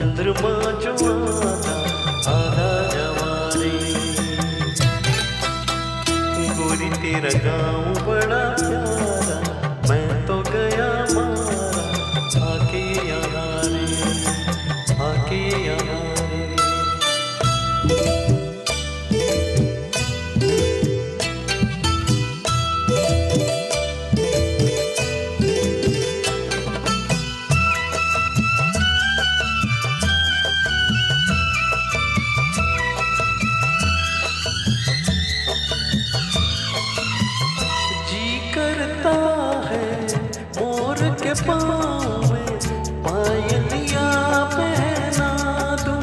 चंद्रमा जो आधा आधा जवारे। गोरी तेरा गाँव बड़ा प्यारा, मैं तो गया मारा, आके यहाँ रे, आके यहाँ रे। करता है मोर के पाँव में पायलिया पहना दूं,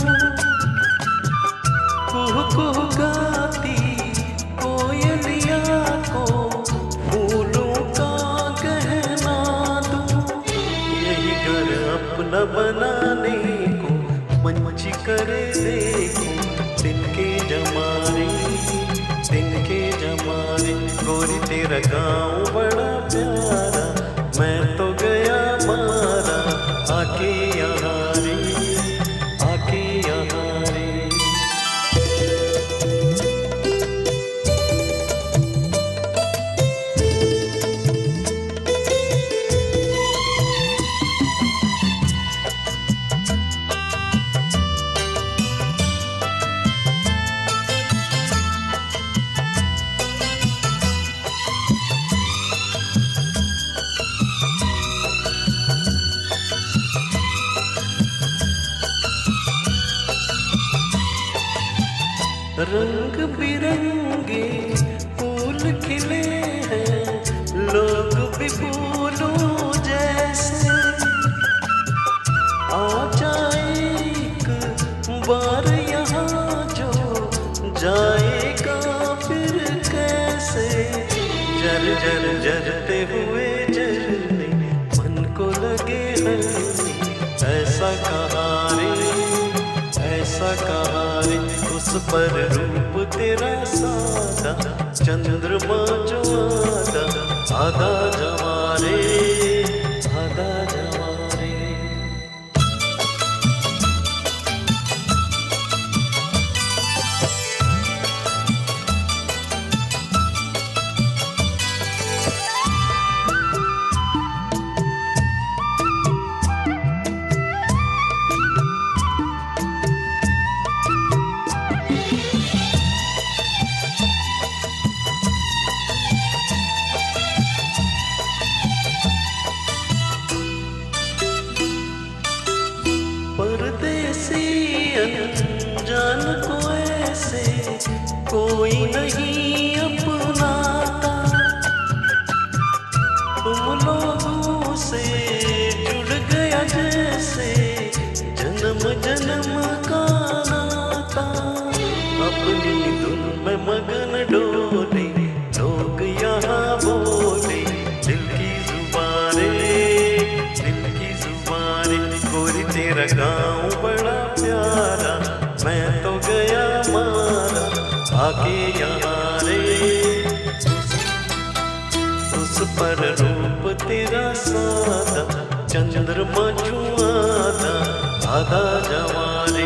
कुहू कुहू गाती कोयलिया को फूलों का गहना दूं। यही घर अपना बनाने को मंची करे देखो, दिन के जमारे, दिन के जमारे। गोरी तेरा गाँव बड़ा प्यारा, मैं तो गया मारा, आके यहाँ रे, आके यहाँ रे। रंग बिरंगे फूल खिले हैं, लोग भी फूलों जैसे। आ जाए एक बार यहाँ जो, जाएगा फिर कैसे। जर जर जरते हुए जलने मन को लगे हलने, ऐसा कहाँ रे, ऐसा कहाँ रे। उस पर रूप तेरा सादा, चंद्रमा जो आधा आधा जवारे, आधा जवारे। परदेसी अनजान को ऐसे कोई नहीं अपनाता, तुम लोगों से जुड़ गया जैसे जन्म जन्म का नाता। अपनी धुन में मगन डोले लोग यहाँ बोले, दिल की जुबाने, दिल की जुबाने। गोरी तेरा गाँव बड़ा प्यारा, मैं तो गया मारा, आके यहाँ रे। उस पर रूप तेरा सादा, चंद्रमा जो आधा आधा जवारे।